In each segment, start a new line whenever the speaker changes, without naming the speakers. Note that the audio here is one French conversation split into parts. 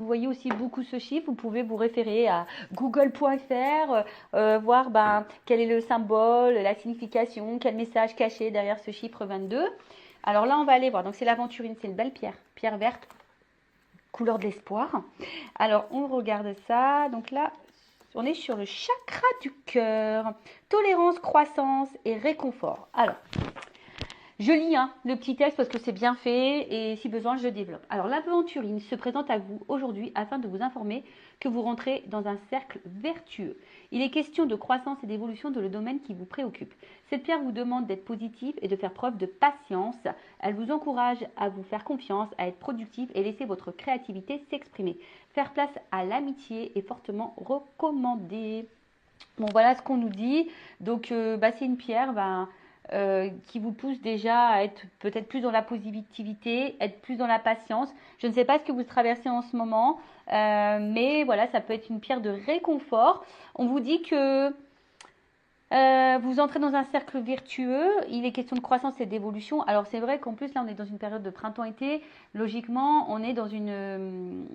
voyez aussi beaucoup ce chiffre, vous pouvez vous référer à google.fr, voir quel est le symbole, la signification, quel message caché derrière ce chiffre 22. Alors là, on va aller voir. Donc, c'est l'aventurine, c'est une belle pierre, pierre verte, couleur de l'espoir. Alors, on regarde ça. Donc là, on est sur le chakra du cœur. Tolérance, croissance et réconfort. Alors, je lis le petit texte parce que c'est bien fait et si besoin, je développe. Alors, l'aventurine se présente à vous aujourd'hui afin de vous informer que vous rentrez dans un cercle vertueux. Il est question de croissance et d'évolution dans le domaine qui vous préoccupe. Cette pierre vous demande d'être positive et de faire preuve de patience. Elle vous encourage à vous faire confiance, à être productif et laisser votre créativité s'exprimer. Faire place à l'amitié est fortement recommandé. Bon, voilà ce qu'on nous dit. Donc, c'est une pierre qui vous pousse déjà à être peut-être plus dans la positivité, être plus dans la patience. Je ne sais pas ce que vous traversez en ce moment, mais voilà, ça peut être une pierre de réconfort. On vous dit que vous entrez dans un cercle vertueux, il est question de croissance et d'évolution. Alors c'est vrai qu'en plus là on est dans une période de printemps-été, logiquement on est dans une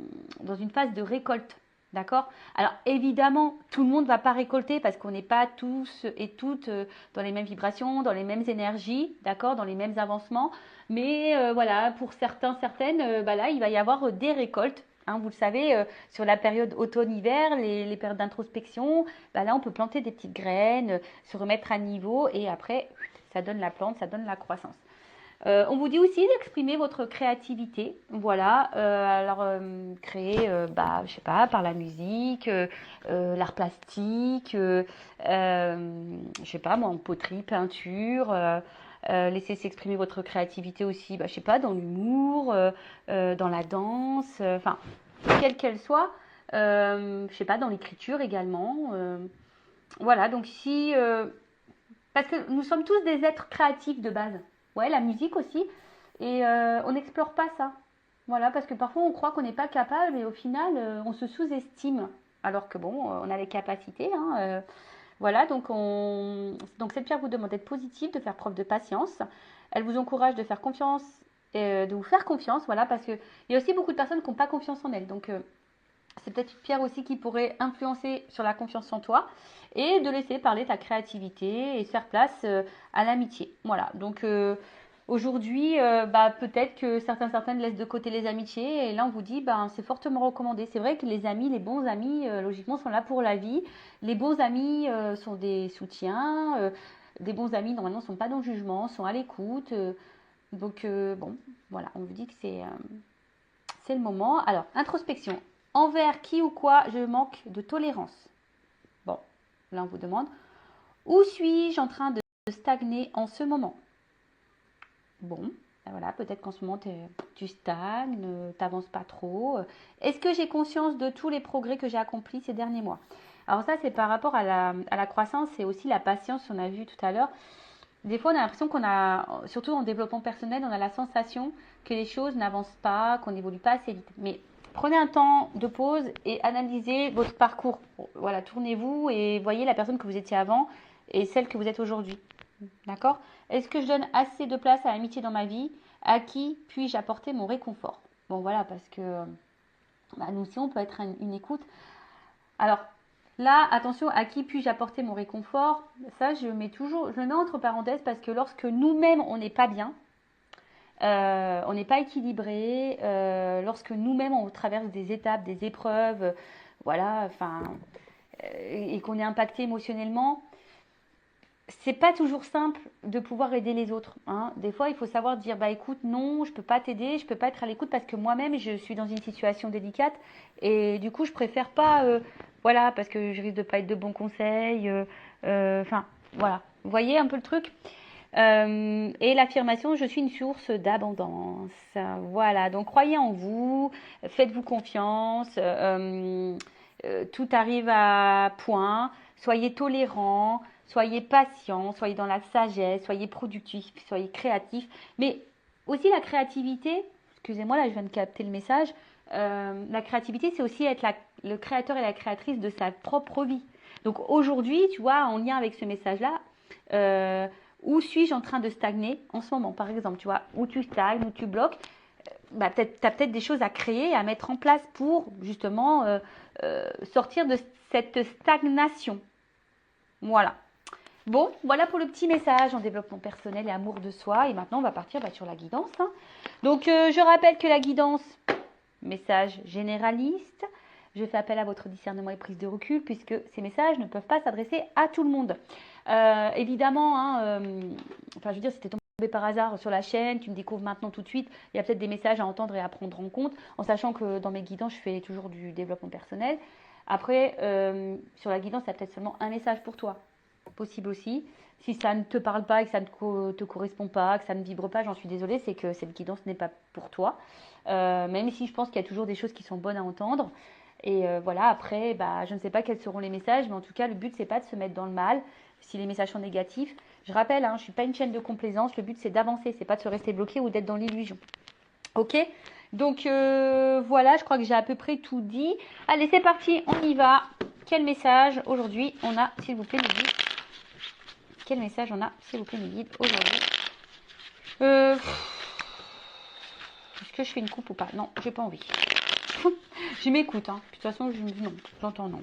phase de récolte. D'accord? Alors évidemment, tout le monde ne va pas récolter parce qu'on n'est pas tous et toutes dans les mêmes vibrations, dans les mêmes énergies, d'accord, dans les mêmes avancements. Mais voilà, pour certains, certaines, là, il va y avoir des récoltes. Hein, vous le savez, sur la période automne-hiver, les périodes d'introspection, là, on peut planter des petites graines, se remettre à niveau et après, ça donne la plante, ça donne la croissance. On vous dit aussi d'exprimer votre créativité. Voilà, créer, je sais pas, par la musique, l'art plastique, je sais pas moi, en poterie, peinture. Laissez s'exprimer votre créativité aussi, je sais pas, dans l'humour, dans la danse, enfin, quelle qu'elle soit. Je sais pas, dans l'écriture également. Voilà, donc parce que nous sommes tous des êtres créatifs de base. Ouais, la musique aussi. Et on n'explore pas ça. Voilà, parce que parfois on croit qu'on n'est pas capable et au final on se sous-estime. Alors que bon, on a les capacités. Voilà, donc cette pierre vous demande d'être positive, de faire preuve de patience. Elle vous encourage de faire confiance, de vous faire confiance, voilà, parce qu'il y a aussi beaucoup de personnes qui n'ont pas confiance en elles. Donc c'est peut-être une pierre aussi qui pourrait influencer sur la confiance en toi et de laisser parler ta créativité et faire place à l'amitié. Voilà, donc aujourd'hui, peut-être que certaines laissent de côté les amitiés et là on vous dit, c'est fortement recommandé. C'est vrai que les amis, les bons amis, logiquement, sont là pour la vie. Les bons amis sont des soutiens. Des bons amis, normalement, ne sont pas dans le jugement, sont à l'écoute. Donc, voilà, on vous dit que c'est le moment. Alors, introspection. Envers qui ou quoi je manque de tolérance? Bon, là on vous demande, où suis-je en train de stagner en ce moment? Bon, voilà, peut-être qu'en ce moment tu stagnes, t'avances pas trop. Est-ce que j'ai conscience de tous les progrès que j'ai accomplis ces derniers mois? Alors ça, c'est par rapport à la croissance et aussi la patience, on a vu tout à l'heure. Des fois, on a l'impression surtout en développement personnel, on a la sensation que les choses n'avancent pas, qu'on n'évolue pas assez vite. Mais prenez un temps de pause et analysez votre parcours. Voilà, tournez-vous et voyez la personne que vous étiez avant et celle que vous êtes aujourd'hui. D'accord? Est-ce que je donne assez de place à l'amitié dans ma vie? À qui puis-je apporter mon réconfort? Bon, voilà, parce que nous aussi, on peut être une écoute. Alors, là, attention, à qui puis-je apporter mon réconfort? Ça, je le mets entre parenthèses parce que lorsque nous-mêmes, on n'est pas bien, on n'est pas équilibré, lorsque nous-mêmes, on traverse des étapes, des épreuves, voilà, et qu'on est impacté émotionnellement, c'est pas toujours simple de pouvoir aider les autres. Hein. Des fois, il faut savoir dire, écoute, non, je peux pas t'aider, je peux pas être à l'écoute parce que moi-même, je suis dans une situation délicate et du coup, je préfère pas, voilà, parce que je risque de pas être de bons conseils. Voilà. Vous voyez un peu le truc? Et l'affirmation, je suis une source d'abondance. Voilà, donc croyez en vous, faites-vous confiance, tout arrive à point, soyez tolérant, soyez patient, soyez dans la sagesse, soyez productif, soyez créatif. Mais aussi la créativité, excusez-moi, là je viens de capter le message, la créativité c'est aussi être le créateur et la créatrice de sa propre vie. Donc aujourd'hui, tu vois, en lien avec ce message-là, où suis-je en train de stagner en ce moment, par exemple, tu vois, où tu stagnes, où tu bloques. bah, tu as peut-être des choses à créer, à mettre en place pour justement sortir de cette stagnation. Voilà. Bon, voilà pour le petit message en développement personnel et amour de soi. Et maintenant, on va partir sur la guidance. Hein. Donc, je rappelle que la guidance, message généraliste. Je fais appel à votre discernement et prise de recul puisque ces messages ne peuvent pas s'adresser à tout le monde. Évidemment, hein, enfin, je veux dire, si tu es tombé par hasard sur la chaîne, tu me découvres maintenant tout de suite, il y a peut-être des messages à entendre et à prendre en compte, en sachant que dans mes guidances, je fais toujours du développement personnel. Après, sur la guidance, il y a peut-être seulement un message pour toi. Possible aussi. Si ça ne te parle pas et que ça ne te correspond pas, que ça ne vibre pas, j'en suis désolée, c'est que cette guidance n'est pas pour toi. Même si je pense qu'il y a toujours des choses qui sont bonnes à entendre. Et voilà, après, bah, je ne sais pas quels seront les messages, mais en tout cas, le but, c'est pas de se mettre dans le mal si les messages sont négatifs. Je rappelle, hein, je ne suis pas une chaîne de complaisance, le but, c'est d'avancer, c'est pas de se rester bloqué ou d'être dans l'illusion. Ok? Donc voilà, je crois que j'ai à peu près tout dit. Allez, c'est parti, on y va. Quel message aujourd'hui on a, s'il vous plaît, mes guides? Quel message on a, s'il vous plaît, mes guides, aujourd'hui? Est-ce que je fais une coupe ou pas? Non, j'ai pas envie. Je m'écoute, hein. De toute façon, je me dis non, j'entends non.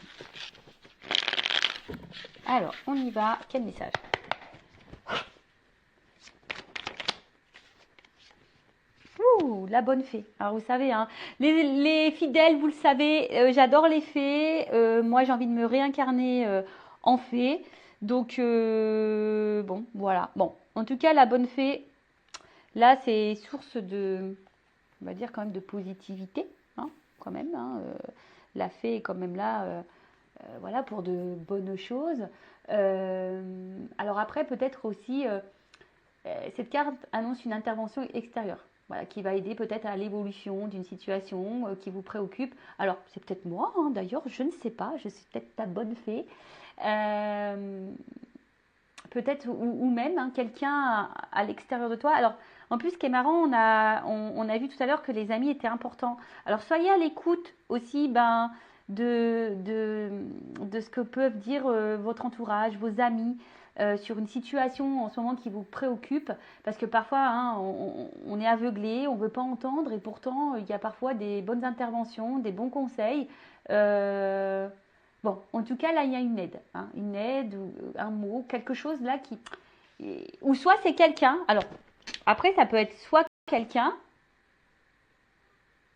Alors, on y va. Quel message? Ouh, la bonne fée. Alors, vous savez, hein, les fidèles, vous le savez, j'adore les fées. Moi, j'ai envie de me réincarner en fée. Donc, bon, voilà. Bon, en tout cas, la bonne fée, là, c'est source de, on va dire quand même de positivité, hein, quand même. Hein, la fée est quand même là, voilà, pour de bonnes choses. Alors après, peut-être aussi, cette carte annonce une intervention extérieure. Voilà, qui va aider peut-être à l'évolution d'une situation qui vous préoccupe. Alors, c'est peut-être moi, hein, d'ailleurs, je ne sais pas, je suis peut-être ta bonne fée. Peut-être, ou même hein, quelqu'un à l'extérieur de toi. Alors, en plus, ce qui est marrant, on a vu tout à l'heure que les amis étaient importants. Alors, soyez à l'écoute aussi de ce que peuvent dire votre entourage, vos amis, sur une situation en ce moment qui vous préoccupe. Parce que parfois, hein, on est aveuglé, on ne veut pas entendre, et pourtant, il y a parfois des bonnes interventions, des bons conseils. Bon, en tout cas, là, il y a une aide, ou un mot, quelque chose là qui... Ou soit c'est quelqu'un, alors, après, ça peut être soit quelqu'un,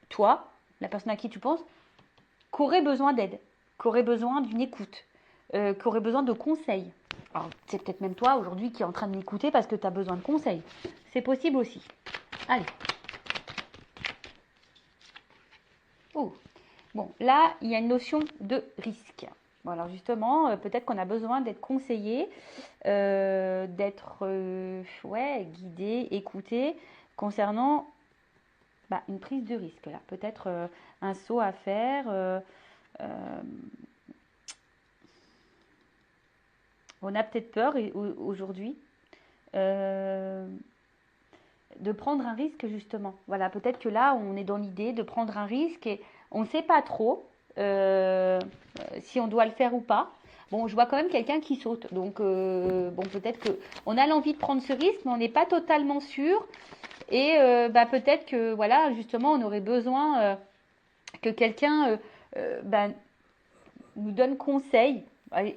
toi, la personne à qui tu penses, qui aurait besoin d'aide, qui aurait besoin d'une écoute, qui aurait besoin de conseils. Alors, c'est peut-être même toi, aujourd'hui, qui est en train de m'écouter parce que tu as besoin de conseils. C'est possible aussi. Allez. Oh. Bon, là, il y a une notion de risque. Bon, alors justement, peut-être qu'on a besoin d'être conseillé, d'être guidé, écouté concernant une prise de risque. Là, peut-être un saut à faire. On a peut-être peur aujourd'hui de prendre un risque justement. Voilà, peut-être que là, on est dans l'idée de prendre un risque et on ne sait pas trop si on doit le faire ou pas. Bon, je vois quand même quelqu'un qui saute. Donc, bon, peut-être qu'on a l'envie de prendre ce risque, mais on n'est pas totalement sûr. Et peut-être que, voilà, justement, on aurait besoin que quelqu'un nous donne conseil.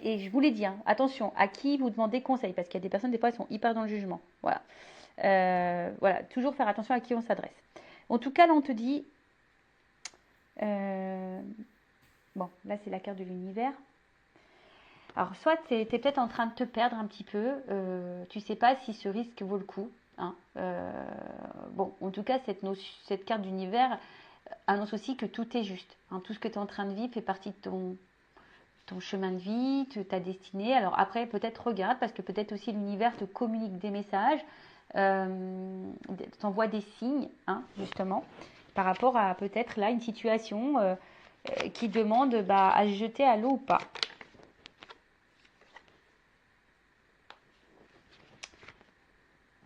Et je vous l'ai dit, hein, attention, à qui vous demandez conseil, parce qu'il y a des personnes, des fois, elles sont hyper dans le jugement. Voilà. Voilà, toujours faire attention à qui on s'adresse. En tout cas, là, on te dit... bon, là, c'est la carte de l'univers. Alors, soit tu es peut-être en train de te perdre un petit peu. Tu ne sais pas si ce risque vaut le coup. Hein. Bon, en tout cas, cette carte d'univers annonce aussi que tout est juste. Hein. Tout ce que tu es en train de vivre fait partie de ton chemin de vie, ta destinée. Alors après, peut-être regarde, parce que peut-être aussi l'univers te communique des messages, t'envoie des signes, hein, justement, par rapport à peut-être là une situation qui demande à se jeter à l'eau ou pas.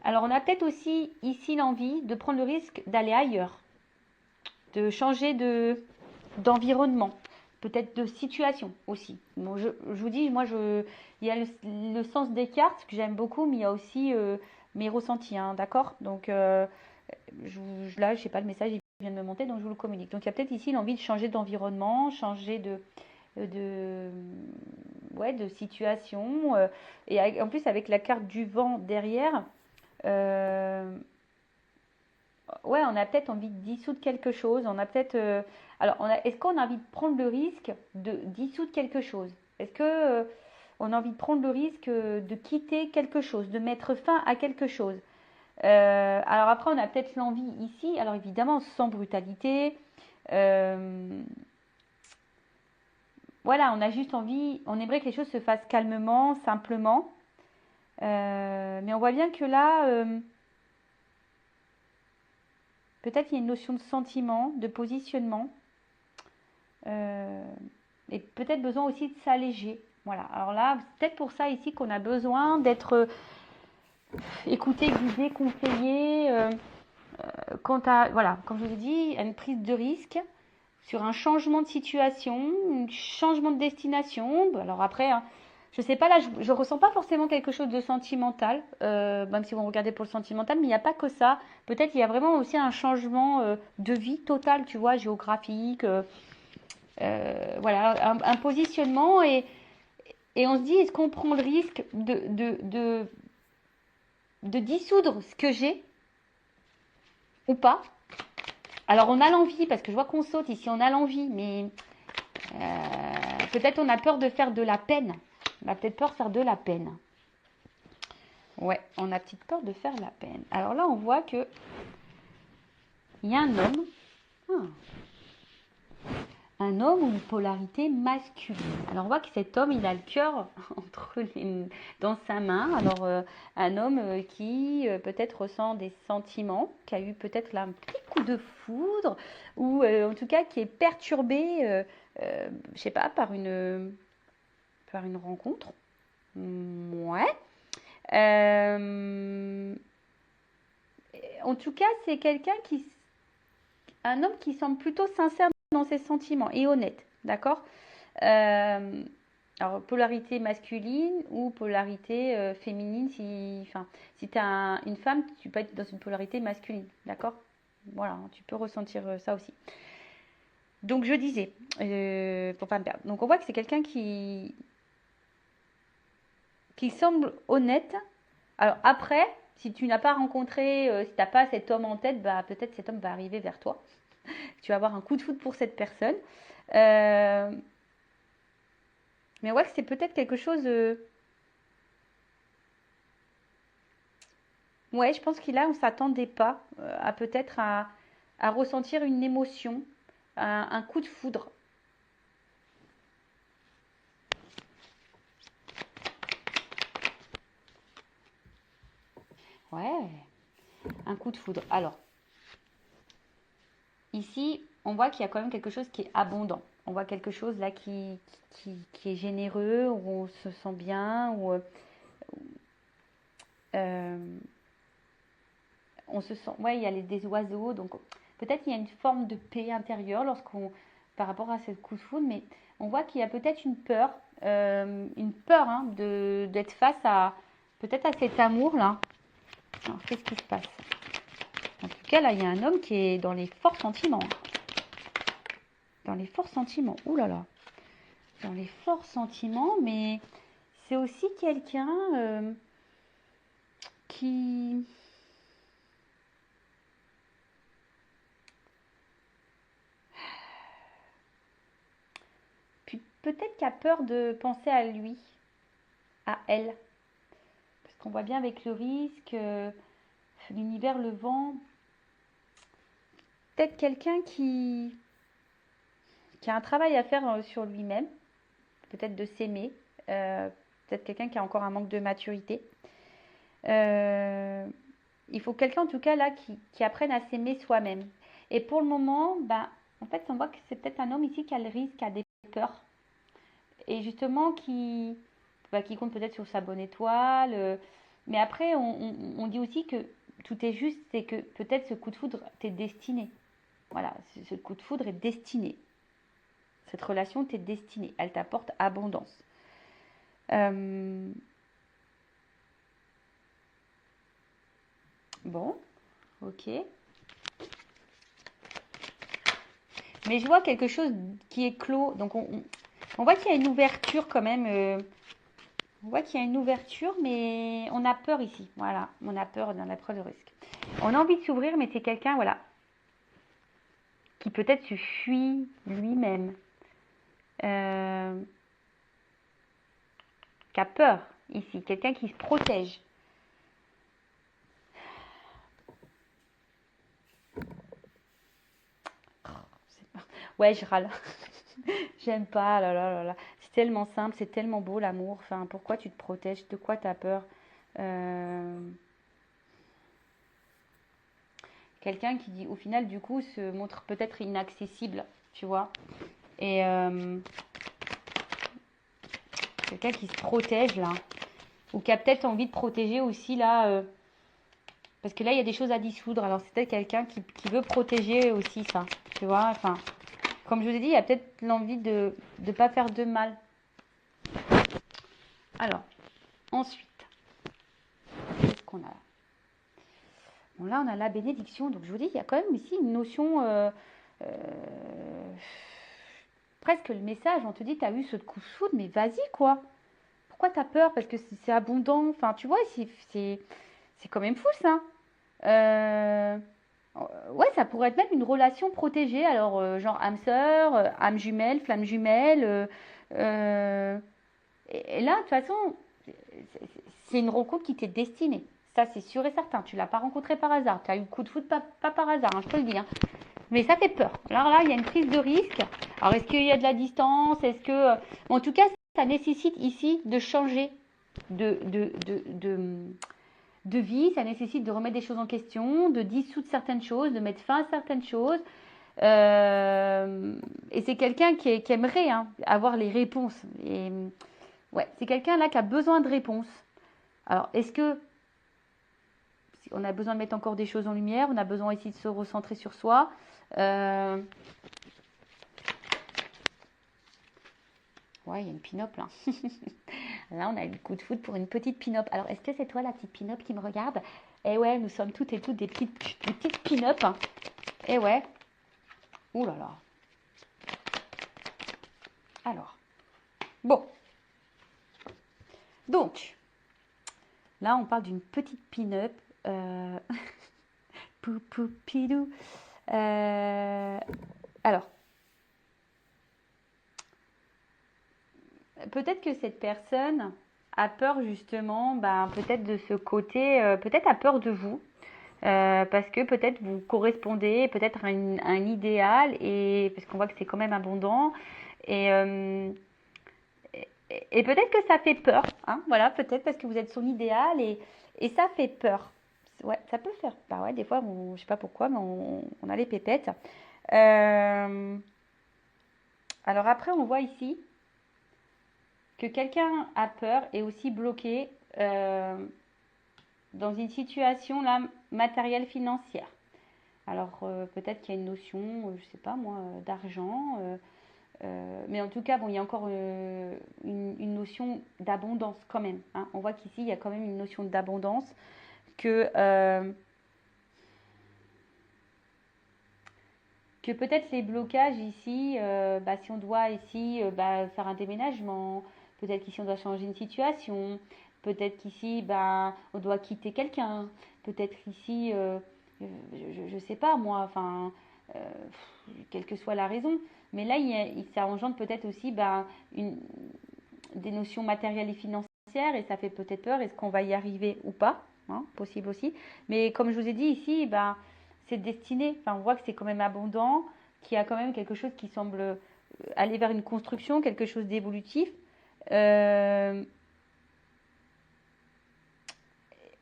Alors on a peut-être aussi ici l'envie de prendre le risque d'aller ailleurs, de changer d'environnement. Peut-être de situation aussi. Bon, je vous dis, moi, il y a le sens des cartes que j'aime beaucoup, mais il y a aussi mes ressentis, hein, d'accord? Donc, là, je sais pas, le message, vient de me monter, donc je vous le communique. Donc il y a peut-être ici l'envie de changer d'environnement, changer de situation. Et en plus, avec la carte du vent derrière, ouais, on a peut-être envie de dissoudre quelque chose. On a peut-être. Alors, est-ce qu'on a envie de prendre le risque de dissoudre quelque chose? Est-ce que on a envie de prendre le risque de quitter quelque chose, de mettre fin à quelque chose? Alors après, on a peut-être l'envie ici, alors évidemment sans brutalité. Voilà, on a juste envie, on aimerait que les choses se fassent calmement, simplement. Mais on voit bien que là, peut-être il y a une notion de sentiment, de positionnement. Et peut-être besoin aussi de s'alléger. Voilà, alors là, c'est peut-être pour ça ici qu'on a besoin d'être écouté, guidé, conseillé. Quant à, voilà, comme je vous ai dit, à une prise de risque sur un changement de situation, un changement de destination. Alors après, hein, je sais pas, là, je ressens pas forcément quelque chose de sentimental, même si vous regardez pour le sentimental, mais il n'y a pas que ça. Peut-être il y a vraiment aussi un changement de vie total, tu vois, géographique, voilà, un positionnement et on se dit, est-ce qu'on prend le risque de dissoudre ce que j'ai ou pas? Alors on a l'envie, parce que je vois qu'on saute ici, on a l'envie, mais peut-être on a peur de faire de la peine. On a peut-être peur de faire de la peine. Ouais, on a petite peur de faire la peine. Alors là, on voit que il y a un homme. Un homme ou une polarité masculine. Alors on voit que cet homme, il a le cœur dans sa main. Alors un homme qui peut-être ressent des sentiments, qui a eu peut-être là un petit coup de foudre, ou en tout cas qui est perturbé, je sais pas, par une rencontre. Ouais. En tout cas, c'est un homme qui semble plutôt sincère dans ses sentiments et honnête, d'accord. Alors, polarité masculine ou polarité féminine, si tu es une femme, tu peux être dans une polarité masculine, d'accord. Voilà, tu peux ressentir ça aussi. Donc, je disais, pour pas me perdre. Donc, on voit que c'est quelqu'un qui semble honnête. Alors, après, si tu n'as pas rencontré, si tu n'as pas cet homme en tête, bah, peut-être cet homme va arriver vers toi. Tu vas avoir un coup de foudre pour cette personne. Mais ouais, c'est peut-être quelque chose. Ouais, je pense qu'il a, on s'attendait pas à peut-être à ressentir une émotion, un coup de foudre. Ouais, un coup de foudre. Alors, ici, on voit qu'il y a quand même quelque chose qui est abondant. On voit quelque chose là qui est généreux, où on se sent bien, où on se sent. Ouais, il y a des oiseaux, donc peut-être il y a une forme de paix intérieure par rapport à ce coup de foudre, mais on voit qu'il y a peut-être une peur hein, d'être face à peut-être à cet amour là. Alors, qu'est-ce qui se passe? En tout cas, là, il y a un homme qui est dans les forts sentiments. Dans les forts sentiments. Ouh là là. Dans les forts sentiments, mais c'est aussi quelqu'un qui. Puis peut-être qui a peur de penser à lui, à elle. Parce qu'on voit bien avec le risque, l'univers, le vent. Peut-être quelqu'un qui a un travail à faire sur lui-même. Peut-être de s'aimer. Peut-être quelqu'un qui a encore un manque de maturité. Il faut quelqu'un en tout cas là qui apprenne à s'aimer soi-même. Et pour le moment, ben, en fait, on voit que c'est peut-être un homme ici qui a le risque, qui a des peurs. Et justement qui compte peut-être sur sa bonne étoile. Mais après, on dit aussi que tout est juste, c'est que peut-être ce coup de foudre t'est destiné. Voilà, ce coup de foudre est destiné. Cette relation t'est destinée. Elle t'apporte abondance. Bon, ok. Mais je vois quelque chose qui est clos. Donc, on voit qu'il y a une ouverture quand même. On voit qu'il y a une ouverture, mais on a peur ici. Voilà, on a peur dans la preuve de risque. On a envie de s'ouvrir, mais c'est quelqu'un, voilà, qui peut-être se fuit lui-même. Qui a peur ici. Quelqu'un qui se protège. Ouais, je râle. J'aime pas, là, là, là, là. C'est tellement simple, c'est tellement beau l'amour. Enfin, pourquoi tu te protèges? De quoi tu as peur? Euh, Quelqu'un qui, au final, du coup, se montre peut-être inaccessible, tu vois. Et quelqu'un qui se protège, là. Ou qui a peut-être envie de protéger aussi, là. Parce que là, il y a des choses à dissoudre. Alors, c'est peut-être quelqu'un qui veut protéger aussi ça, tu vois. Enfin, comme je vous ai dit, il y a peut-être l'envie de ne pas faire de mal. Alors, ensuite, qu'est-ce qu'on a là? Bon, là, on a la bénédiction. Donc, je vous dis, il y a quand même ici une notion... presque le message, on te dit, tu as eu ce coup de foudre, mais vas-y, quoi. Pourquoi tu as peur? Parce que c'est abondant. Enfin, tu vois, c'est quand même fou, ça. Euh, ouais, ça pourrait être même une relation protégée. Alors, genre âme sœur, âme jumelle, flamme jumelle. Euh, et là, de toute façon, c'est une rencontre qui t'est destinée. Ça, c'est sûr et certain. Tu l'as pas rencontré par hasard. Tu as eu le coup de foudre pas par hasard, hein, je te le dis. Hein. Mais ça fait peur. Alors là, il y a une prise de risque. Alors, est-ce qu'il y a de la distance? Est-ce que... En tout cas, ça nécessite ici de changer de, de, de, de, de vie. Ça nécessite de remettre des choses en question, de dissoudre certaines choses, de mettre fin à certaines choses. Et c'est quelqu'un qui aimerait hein, avoir les réponses. Et ouais, c'est quelqu'un là qui a besoin de réponses. Alors, est-ce que on a besoin de mettre encore des choses en lumière? On a besoin ici de se recentrer sur soi. Ouais, il y a une pin-up là. Là, on a eu le coup de foudre pour une petite pin-up. Alors, est-ce que c'est toi la petite pin-up qui me regarde? Eh ouais, nous sommes toutes et toutes des petites pin-up. Hein. Eh ouais. Ouh là là. Alors, bon. Donc, là, on parle d'une petite pin-up. Pou pou pidou. Alors, peut-être que cette personne a peur justement, ben, peut-être de ce côté, peut-être a peur de vous, parce que peut-être vous correspondez peut-être à un idéal, et parce qu'on voit que c'est quand même abondant, et, et peut-être que ça fait peur, hein, voilà, peut-être parce que vous êtes son idéal, et ça fait peur. Ouais, ça peut faire. Bah ouais, des fois, je sais pas pourquoi, mais on a les pépettes. Euh, alors après, on voit ici que quelqu'un a peur et aussi bloqué dans une situation là matérielle financière. Alors peut-être qu'il y a une notion, je sais pas moi, d'argent, mais en tout cas bon, il y a encore une notion d'abondance quand même. Hein. On voit qu'ici il y a quand même une notion d'abondance que peut-être les blocages ici, bah, si on doit ici bah, faire un déménagement, peut-être qu'ici on doit changer une situation, peut-être qu'ici bah, on doit quitter quelqu'un, peut-être ici, je sais pas moi, enfin, euh, quelle que soit la raison, mais là ça engendre peut-être aussi bah, des notions matérielles et financières et ça fait peut-être peur, est-ce qu'on va y arriver ou pas, hein, possible aussi, mais comme je vous ai dit ici, bah, c'est destiné, enfin on voit que c'est quand même abondant, qu'il y a quand même quelque chose qui semble aller vers une construction, quelque chose d'évolutif. Euh,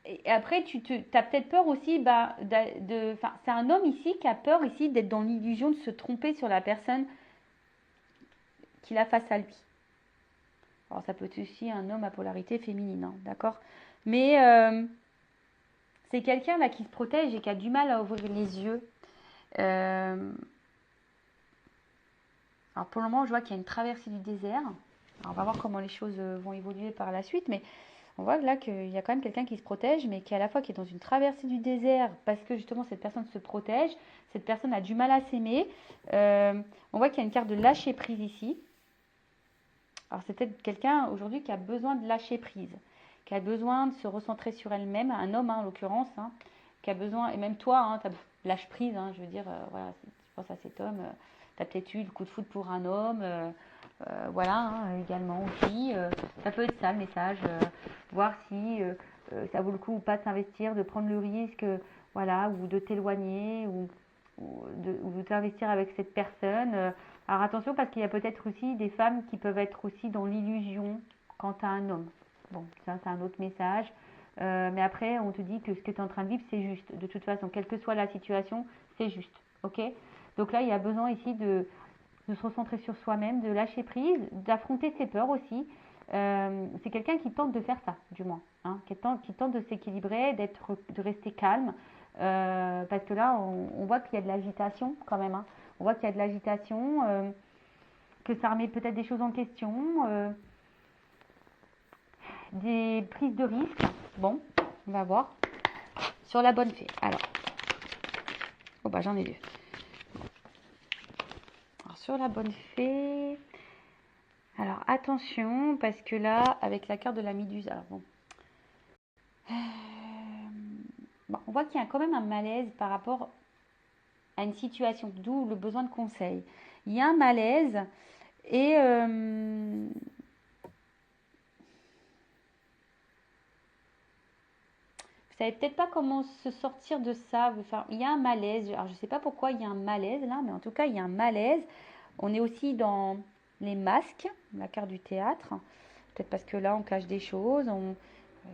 et après, tu as peut-être peur aussi, bah, c'est un homme ici qui a peur ici d'être dans l'illusion de se tromper sur la personne qu'il a face à lui. Alors ça peut être aussi un homme à polarité féminine, hein, d'accord? Mais c'est quelqu'un là qui se protège et qui a du mal à ouvrir les yeux. Euh, alors pour le moment, je vois qu'il y a une traversée du désert. Alors, on va voir comment les choses vont évoluer par la suite, mais On voit là qu'il y a quand même quelqu'un qui se protège, mais qui à la fois qui est dans une traversée du désert, parce que justement cette personne se protège, cette personne a du mal à s'aimer. On voit qu'il y a une carte de lâcher prise ici. Alors c'est peut-être quelqu'un aujourd'hui qui a besoin de lâcher prise, qui a besoin de se recentrer sur elle-même, un homme en l'occurrence, qui a besoin, et même toi, lâche prise, je veux dire, voilà, je pense à cet homme, tu as peut-être eu le coup de foudre pour un homme, voilà, également aussi, ça peut être ça le message, voir si ça vaut le coup ou pas de s'investir, de prendre le risque, voilà, ou de t'éloigner, ou de t'investir avec cette personne. Alors attention parce qu'il y a peut-être aussi des femmes qui peuvent être aussi dans l'illusion quant à un homme. Bon, ça c'est un autre message. Mais après, on te dit que ce que tu es en train de vivre, c'est juste. De toute façon, quelle que soit la situation, c'est juste. Ok? Donc là, il y a besoin ici de se recentrer sur soi-même, de lâcher prise, d'affronter ses peurs aussi. C'est quelqu'un qui tente de faire ça, du moins. Qui tente de s'équilibrer, de rester calme. Parce que là, on voit qu'il y a de l'agitation quand même. On voit qu'il y a de l'agitation, que ça remet peut-être des choses en question, des prises de risque. Bon, on va voir. Sur la bonne fée. Alors, j'en ai deux. Alors, sur la bonne fée. Alors, attention, parce que là, avec la carte de la Méduse, alors bon. On voit qu'il y a quand même un malaise par rapport à une situation, d'où le besoin de conseil. Il y a un malaise et vous savez peut-être pas comment se sortir de ça. Enfin, il y a un malaise. Alors, je ne sais pas pourquoi il y a un malaise là, mais en tout cas, il y a un malaise. On est aussi dans les masques, la carte du théâtre. Peut-être parce que là, on cache des choses.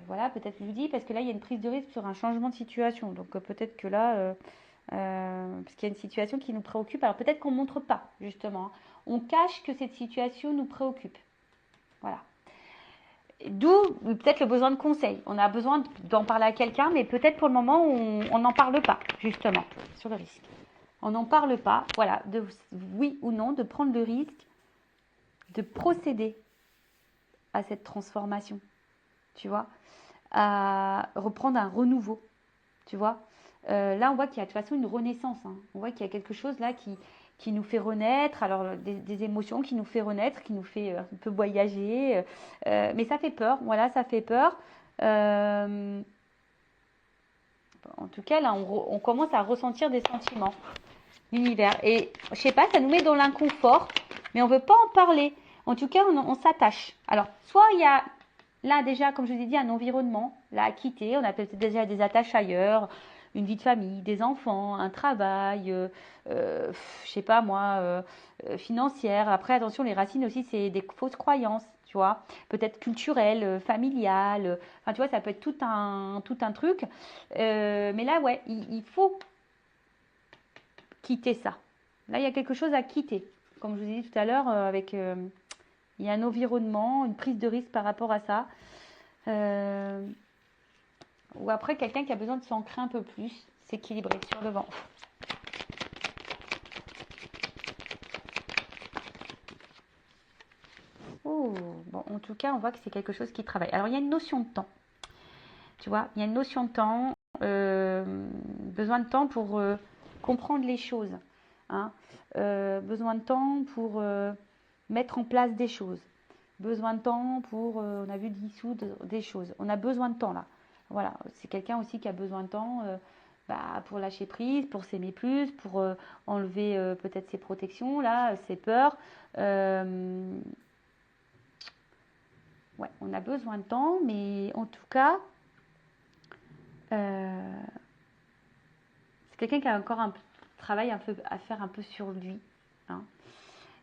Voilà, peut-être je vous dis, parce que là, il y a une prise de risque sur un changement de situation. Donc, peut-être que là, parce qu'il y a une situation qui nous préoccupe. Alors, peut-être qu'on ne montre pas, justement. On cache que cette situation nous préoccupe. Voilà. D'où peut-être le besoin de conseil. On a besoin d'en parler à quelqu'un, mais peut-être pour le moment, on n'en parle pas, justement, sur le risque. On n'en parle pas, voilà, de oui ou non, de prendre le risque de procéder à cette transformation, tu vois, à reprendre un renouveau, tu vois. Là, on voit qu'il y a de toute façon une renaissance. On voit qu'il y a quelque chose là qui nous fait renaître, alors des émotions qui nous fait renaître, qui nous fait un peu voyager, mais ça fait peur, voilà, ça fait peur. En tout cas, là, on commence à ressentir des sentiments, l'univers. Et je sais pas, ça nous met dans l'inconfort, mais on veut pas en parler. En tout cas, on s'attache. Alors, soit il y a là déjà, comme je vous ai dit, un environnement là à quitter. On a peut-être déjà des attaches ailleurs, une vie de famille, des enfants, un travail, je sais pas moi, financière. Après, attention, les racines aussi, c'est des fausses croyances, tu vois. Peut-être culturelles, familiales. Enfin, tu vois, ça peut être tout un truc. Mais là, ouais, il faut quitter ça. Là, il y a quelque chose à quitter. Comme je vous ai dit tout à l'heure, il y a un environnement, une prise de risque par rapport à ça. Ou après, quelqu'un qui a besoin de s'ancrer un peu plus, s'équilibrer sur le vent. Oh, bon, en tout cas, on voit que c'est quelque chose qui travaille. Alors, il y a une notion de temps. Tu vois, il y a une notion de temps, besoin de temps pour comprendre les choses. Besoin de temps pour mettre en place des choses. Besoin de temps pour, on a vu, dissoudre des choses. On a besoin de temps là. Voilà, c'est quelqu'un aussi qui a besoin de temps pour lâcher prise, pour s'aimer plus, pour enlever peut-être ses protections, là, ses peurs. Ouais, on a besoin de temps, mais en tout cas, c'est quelqu'un qui a encore un travail un peu à faire un peu sur lui.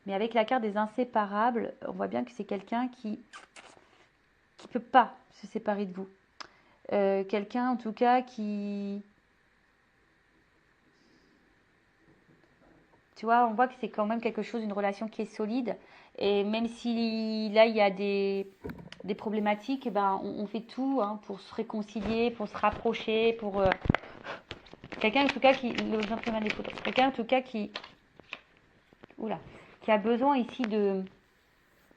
Mais avec la carte des inséparables, on voit bien que c'est quelqu'un qui ne peut pas se séparer de vous. Quelqu'un en tout cas qui... Tu vois, on voit que c'est quand même quelque chose, une relation qui est solide. Et même si là, il y a des problématiques, on fait tout pour se réconcilier, pour se rapprocher, pour... quelqu'un en tout cas qui... Quelqu'un en tout cas qui... Oula, qui a besoin ici de...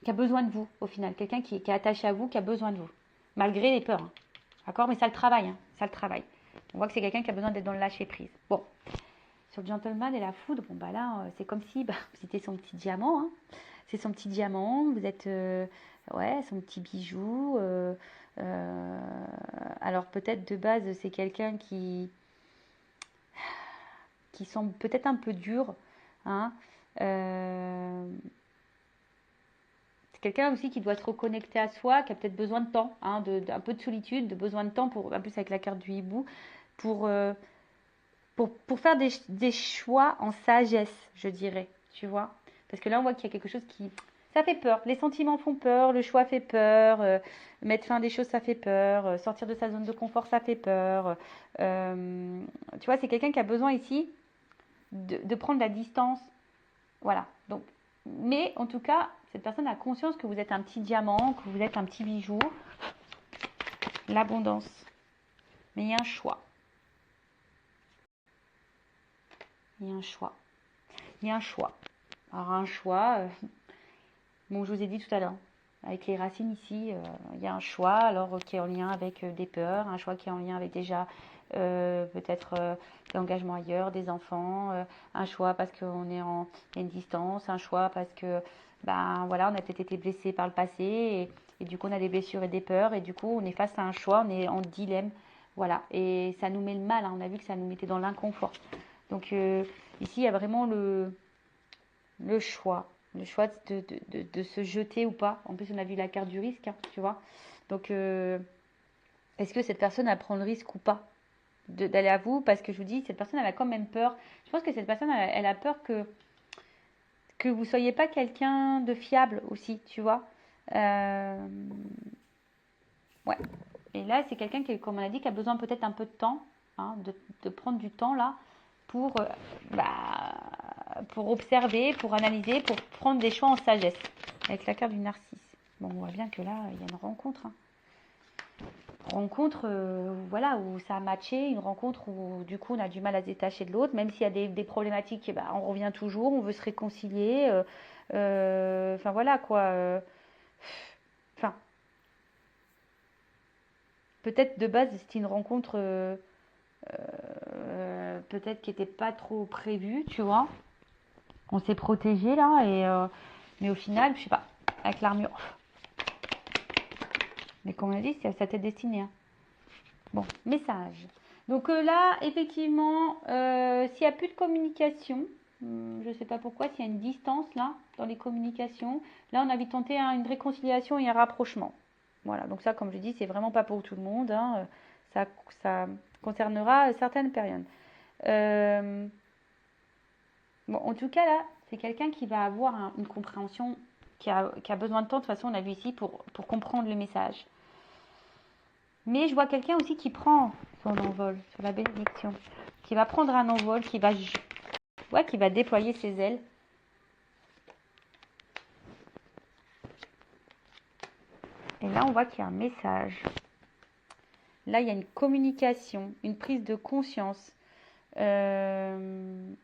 qui a besoin de vous au final. Quelqu'un qui est attaché à vous, qui a besoin de vous. malgré les peurs. Hein. D'accord? Mais ça le travaille, hein, ça le travaille. On voit que c'est quelqu'un qui a besoin d'être dans le lâcher-prise. Bon, sur le gentleman et la foudre, bon bah là, c'est comme si c'était son petit diamant. Hein. C'est son petit diamant, vous êtes, ouais, son petit bijou. Alors peut-être de base, c'est quelqu'un qui semble peut-être un peu dur. Hein. C'est quelqu'un aussi qui doit se reconnecter à soi, qui a peut-être besoin de temps, hein, un peu de solitude, de besoin de temps, en plus avec la carte du hibou, pour, pour faire des choix en sagesse, je dirais, tu vois. Parce que là, on voit qu'il y a quelque chose qui... Ça fait peur, les sentiments font peur, le choix fait peur, mettre fin à des choses, ça fait peur, sortir de sa zone de confort, ça fait peur. Tu vois, c'est quelqu'un qui a besoin ici de prendre la distance. Voilà, donc, mais en tout cas, cette personne a conscience que vous êtes un petit diamant, que vous êtes un petit bijou. L'abondance. Mais il y a un choix. Il y a un choix. Il y a un choix. Alors un choix, bon, je vous ai dit tout à l'heure, avec les racines ici, il y a un choix, alors qui est en lien avec des peurs, un choix qui est en lien avec déjà peut-être l'engagement ailleurs, des enfants, un choix parce qu'on est en il y a une distance, un choix parce que ben voilà, on a peut-être été blessé par le passé et du coup on a des blessures et des peurs et du coup on est face à un choix, on est en dilemme, voilà, et ça nous met le mal, hein, on a vu que ça nous mettait dans l'inconfort. Donc ici il y a vraiment le choix. Le choix de se jeter ou pas. En plus, on a vu la carte du risque, hein, tu vois. Donc, est-ce que cette personne elle prend le risque ou pas d'aller à vous? Parce que je vous dis, cette personne, elle a quand même peur. Je pense que cette personne, elle a peur que vous soyez pas quelqu'un de fiable aussi, tu vois. Ouais. Et là, c'est quelqu'un qui, comme on a dit, qui a besoin peut-être un peu de temps, hein, de prendre du temps là pour, pour observer, pour analyser, pour prendre des choix en sagesse. Avec la carte du narcisse. Bon, on voit bien que là, il y a une rencontre. Hein. Rencontre, voilà, où ça a matché, une rencontre où du coup on a du mal à se détacher de l'autre, même s'il y a des problématiques, bah, on revient toujours, on veut se réconcilier. Enfin voilà quoi. Enfin, peut-être de base c'était une rencontre peut-être qui n'était pas trop prévue, tu vois. On s'est protégé là, mais au final, je sais pas, avec l'armure. Mais comme on a dit, c'est à sa tête destinée. Hein. Bon, message. Donc là, effectivement, s'il n'y a plus de communication, je ne sais pas pourquoi, s'il y a une distance là, dans les communications, là on a envie de tenter une réconciliation et un rapprochement. Voilà, donc ça, comme je dis, c'est vraiment pas pour tout le monde. Hein, ça concernera certaines périodes. Bon, en tout cas, là, c'est quelqu'un qui va avoir une compréhension, qui a besoin de temps. De toute façon, on a vu ici pour comprendre le message. Mais je vois quelqu'un aussi qui prend son envol sur la bénédiction, qui va prendre un envol, qui va déployer ses ailes. Et là, on voit qu'il y a un message. Là, il y a une communication, une prise de conscience. Une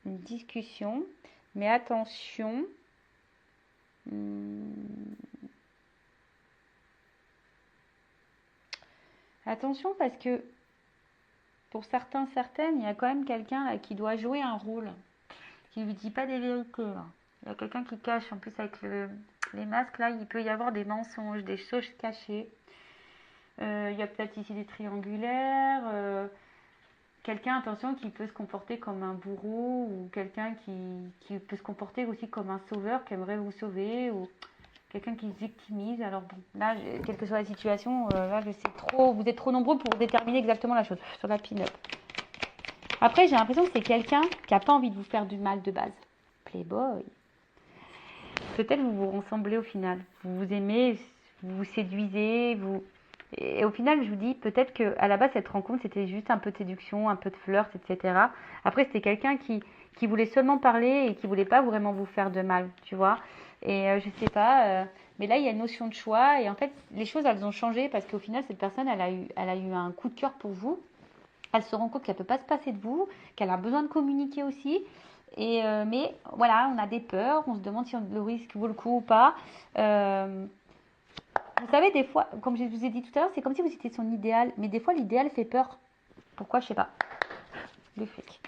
discussion. Mais attention. Attention parce que pour certains, certaines, il y a quand même quelqu'un qui doit jouer un rôle, qui ne lui dit pas des vérités. Là. Il y a quelqu'un qui cache, en plus avec les masques, là, il peut y avoir des mensonges, des choses cachées. Il y a peut-être ici des triangulaires. Quelqu'un, attention, qui peut se comporter comme un bourreau ou quelqu'un qui peut se comporter aussi comme un sauveur qui aimerait vous sauver ou quelqu'un qui se victimise. Alors bon, là, quelle que soit la situation, là, je sais trop, vous êtes trop nombreux pour déterminer exactement la chose sur la pin-up. Après, j'ai l'impression que c'est quelqu'un qui n'a pas envie de vous faire du mal de base. Playboy. Peut-être vous vous ressemblez au final. Vous vous aimez, vous vous séduisez, Et au final, je vous dis, peut-être qu'à la base, cette rencontre, c'était juste un peu de séduction, un peu de flirt, etc. Après, c'était quelqu'un qui voulait seulement parler et qui voulait pas vraiment vous faire de mal, tu vois. Et je sais pas, mais là, il y a une notion de choix. Et en fait, les choses, elles ont changé parce qu'au final, cette personne, elle a eu un coup de cœur pour vous. Elle se rend compte qu'elle ne peut pas se passer de vous, qu'elle a besoin de communiquer aussi. Mais voilà, on a des peurs, on se demande si le risque vaut le coup ou pas. Vous savez, des fois, comme je vous ai dit tout à l'heure, c'est comme si vous étiez son idéal, mais des fois l'idéal fait peur. Pourquoi, je sais pas. Le fric.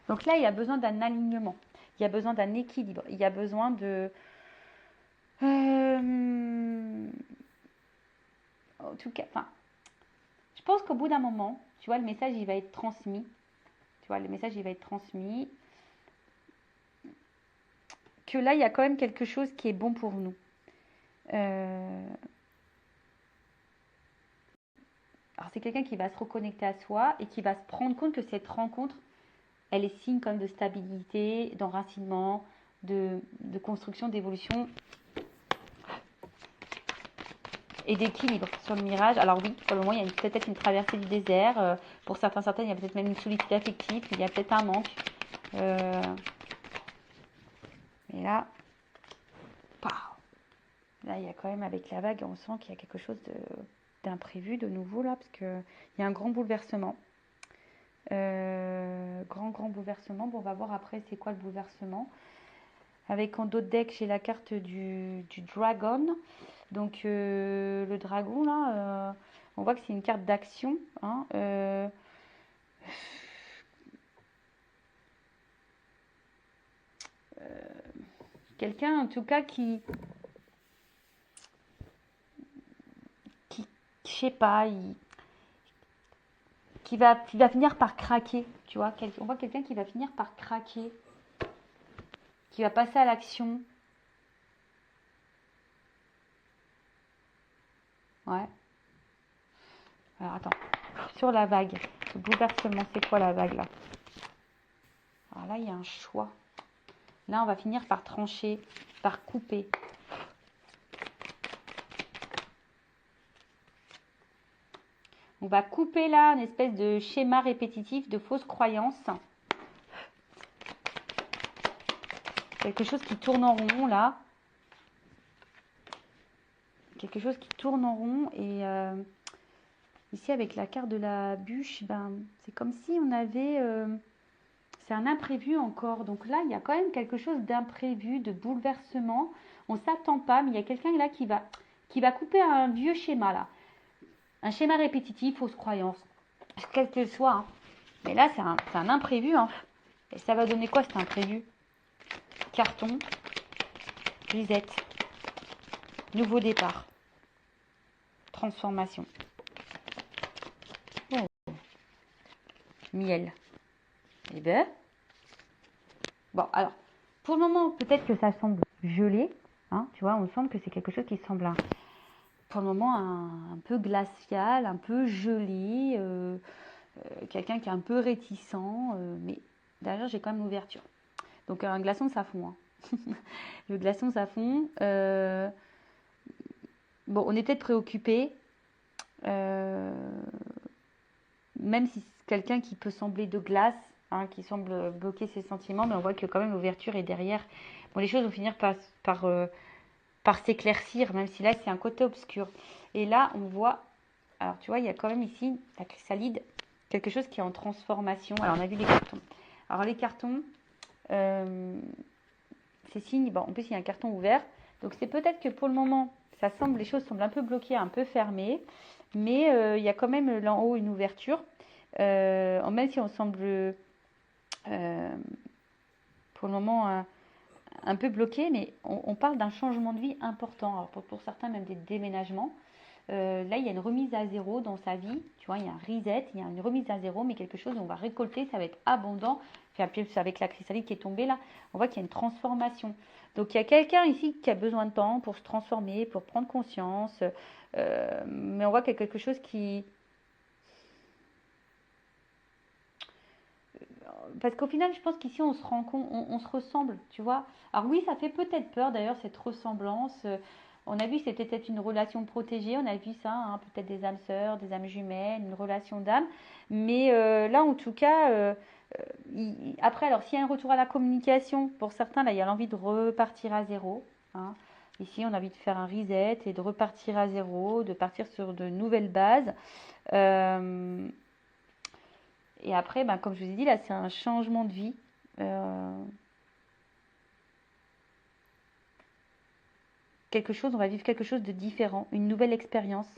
Donc là, il y a besoin d'un alignement, il y a besoin d'un équilibre, il y a besoin de... en tout cas, enfin, je pense qu'au bout d'un moment, tu vois, le message, il va être transmis. Tu vois, le message, il va être transmis. Que là, il y a quand même quelque chose qui est bon pour nous. Alors, c'est quelqu'un qui va se reconnecter à soi et qui va se rendre compte que cette rencontre, elle est signe comme de stabilité, d'enracinement, de construction, d'évolution et d'équilibre sur le mirage. Alors oui, pour le moment, il y a peut-être une traversée du désert. Pour certains, certaines, il y a peut-être même une solitude affective. Il y a peut-être un manque. Et là, pow, là, il y a quand même, avec la vague, on sent qu'il y a quelque chose d'imprévu, de nouveau, là, parce qu'il y a un grand bouleversement. Grand bouleversement. Bon, on va voir après c'est quoi le bouleversement. Avec en dos de deck, j'ai la carte du dragon. Donc le dragon là, on voit que c'est une carte d'action. Hein, quelqu'un en tout cas qui je sais pas, qui va finir par craquer. Tu vois, on voit quelqu'un qui va finir par craquer, qui va passer à l'action. Ouais. Alors attends, sur la vague, le bouleversement, c'est quoi la vague là? Alors là, il y a un choix. Là, on va finir par trancher, par couper. On va couper là une espèce de schéma répétitif de fausses croyances. Quelque chose qui tourne en rond là. Quelque chose qui tourne en rond. Et ici, avec la carte de la bûche, ben, c'est comme si on avait... c'est un imprévu encore. Donc là, il y a quand même quelque chose d'imprévu, de bouleversement. On ne s'attend pas, mais il y a quelqu'un là qui va couper un vieux schéma là. Un schéma répétitif, fausse croyance. Quel qu'elle soit. Hein. Mais là, c'est un imprévu. Hein. Et ça va donner quoi cet imprévu? Carton, reset, nouveau départ, transformation. Oh. Miel. Eh ben. Bon, alors, pour le moment, peut-être que ça semble gelé. Hein, tu vois, on sent que c'est quelque chose qui semble, pour le moment, un peu glacial, un peu gelé. Quelqu'un qui est un peu réticent. Mais derrière, j'ai quand même l'ouverture. Donc, un glaçon, ça fond. Hein. Le glaçon, ça fond. Bon, on est peut-être préoccupé. Même si c'est quelqu'un qui peut sembler de glace, hein, qui semble bloquer ses sentiments, mais on voit que quand même l'ouverture est derrière. Bon, les choses vont finir par s'éclaircir, même si là c'est un côté obscur. Et là, on voit, alors tu vois, il y a quand même ici la chrysalide, quelque chose qui est en transformation. Alors, on a vu les cartons. Alors, les cartons, c'est signe, bon, en plus, il y a un carton ouvert. Donc, c'est peut-être que pour le moment, les choses semblent un peu bloquées, un peu fermées. Mais il y a quand même là en haut une ouverture. Même si on semble pour le moment un peu bloqué, mais on parle d'un changement de vie important. Alors pour certains, même des déménagements. Là, il y a une remise à zéro dans sa vie. Tu vois, il y a un reset, il y a une remise à zéro, mais quelque chose où on va récolter, ça va être abondant. Puis avec la chrysalide qui est tombée là, on voit qu'il y a une transformation. Donc il y a quelqu'un ici qui a besoin de temps pour se transformer, pour prendre conscience. Mais on voit qu'il y a quelque chose qui... Parce qu'au final, je pense qu'ici, on se rend compte, on se ressemble, tu vois. Alors oui, ça fait peut-être peur, d'ailleurs, cette ressemblance. On a vu que c'était peut-être une relation protégée, on a vu ça, hein, peut-être des âmes sœurs, des âmes jumelles, une relation d'âme. Mais là, en tout cas, après, alors s'il y a un retour à la communication, pour certains, là, il y a l'envie de repartir à zéro. Hein. Ici, on a envie de faire un reset et de repartir à zéro, de partir sur de nouvelles bases. Et après, ben, comme je vous ai dit, là, c'est un changement de vie. On va vivre quelque chose de différent, une nouvelle expérience.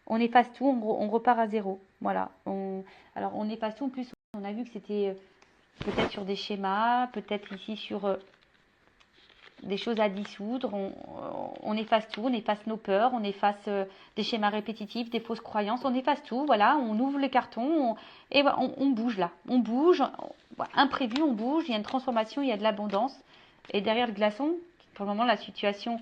On efface tout, on repart à zéro. Voilà. Alors, on efface tout. En plus, on a vu que c'était peut-être sur des schémas, peut-être ici sur des choses à dissoudre. On efface tout, on efface nos peurs, on efface des schémas répétitifs, des fausses croyances. On efface tout. Voilà. On ouvre les cartons et on bouge là. On bouge. Imprévu, on bouge. Il y a une transformation, il y a de l'abondance. Et derrière le glaçon, pour le moment, la situation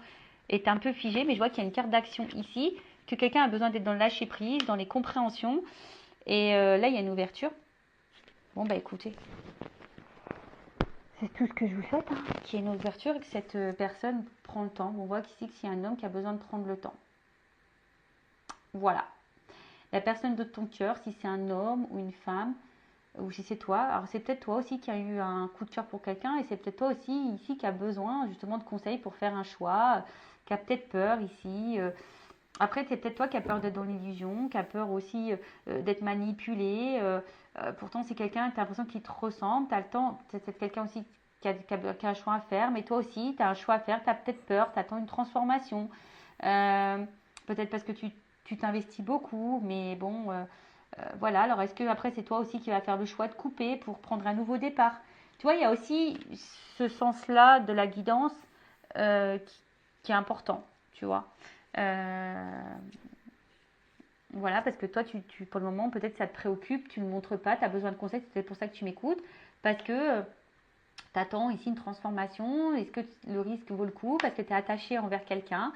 est un peu figée, mais je vois qu'il y a une carte d'action ici, que quelqu'un a besoin d'être dans le lâcher prise, dans les compréhensions. Et là, il y a une ouverture. Bon, bah écoutez, c'est tout ce que je vous souhaite, hein, qu'il y ait une ouverture et que cette personne prend le temps. On voit qu'ici, qu'il y a un homme qui a besoin de prendre le temps. Voilà. La personne de ton cœur, si c'est un homme ou une femme, ou si c'est toi, alors c'est peut-être toi aussi qui a eu un coup de cœur pour quelqu'un, et c'est peut-être toi aussi ici qui a besoin justement de conseils pour faire un choix, qui a peut-être peur ici. Après, c'est peut-être toi qui as peur d'être dans l'illusion, qui a peur aussi d'être manipulé. Pourtant, c'est quelqu'un, tu as l'impression qu'il te ressemble, tu as le temps, c'est peut-être quelqu'un aussi qui a un choix à faire, mais toi aussi, tu as un choix à faire, tu as peut-être peur, tu attends une transformation. Peut-être parce que tu t'investis beaucoup, mais bon, voilà. Alors, est-ce que après, c'est toi aussi qui vas faire le choix de couper pour prendre un nouveau départ? Tu vois, il y a aussi ce sens-là de la guidance qui est important, tu vois. Voilà, parce que toi, pour le moment, peut-être ça te préoccupe, tu ne le montres pas, tu as besoin de conseils, c'est pour ça que tu m'écoutes, parce que tu attends ici une transformation, est-ce que le risque vaut le coup, parce que tu es attaché envers quelqu'un,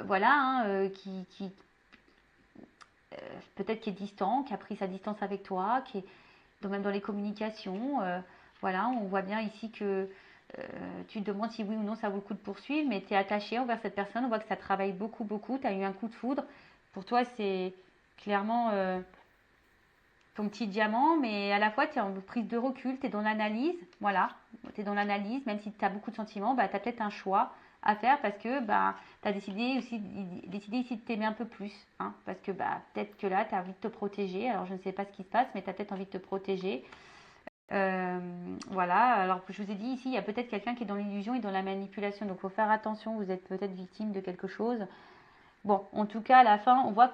voilà, hein, qui peut-être qui est distant, qui a pris sa distance avec toi, qui est même dans les communications, voilà, on voit bien ici que tu te demandes si oui ou non ça vaut le coup de poursuivre, mais tu es attaché envers cette personne, on voit que ça travaille beaucoup, beaucoup, tu as eu un coup de foudre. Pour toi, c'est clairement ton petit diamant, mais à la fois, tu es en prise de recul, tu es dans l'analyse, voilà, tu es dans l'analyse, même si tu as beaucoup de sentiments, bah, tu as peut-être un choix à faire parce que bah, tu as décidé ici de t'aimer un peu plus, hein, parce que bah, peut-être que là, tu as envie de te protéger, alors je ne sais pas ce qui se passe, mais tu as peut-être envie de te protéger. Voilà, alors je vous ai dit ici, il y a peut-être quelqu'un qui est dans l'illusion et dans la manipulation, donc il faut faire attention, vous êtes peut-être victime de quelque chose. Bon, en tout cas, à la fin, on voit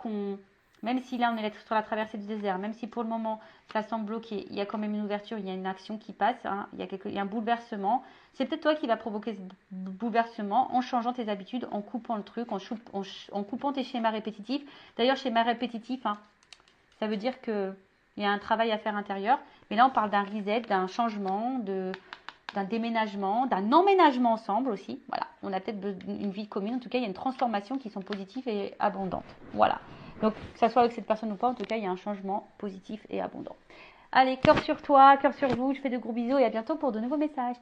même si là on est sur la traversée du désert, même si pour le moment ça semble bloqué, il y a quand même une ouverture, il y a une action qui passe, hein, il y a un bouleversement. C'est peut-être toi qui va provoquer ce bouleversement en changeant tes habitudes, en coupant le truc, en coupant tes schémas répétitifs. D'ailleurs, schéma répétitif, hein, ça veut dire qu'il y a un travail à faire intérieur. Mais là, on parle d'un reset, d'un changement, d'un déménagement, d'un emménagement ensemble aussi. Voilà, on a peut-être une vie commune. En tout cas, il y a une transformation qui sont positives et abondantes. Voilà. Donc, que ça soit avec cette personne ou pas, en tout cas, il y a un changement positif et abondant. Allez, cœur sur toi, cœur sur vous. Je fais de gros bisous et à bientôt pour de nouveaux messages.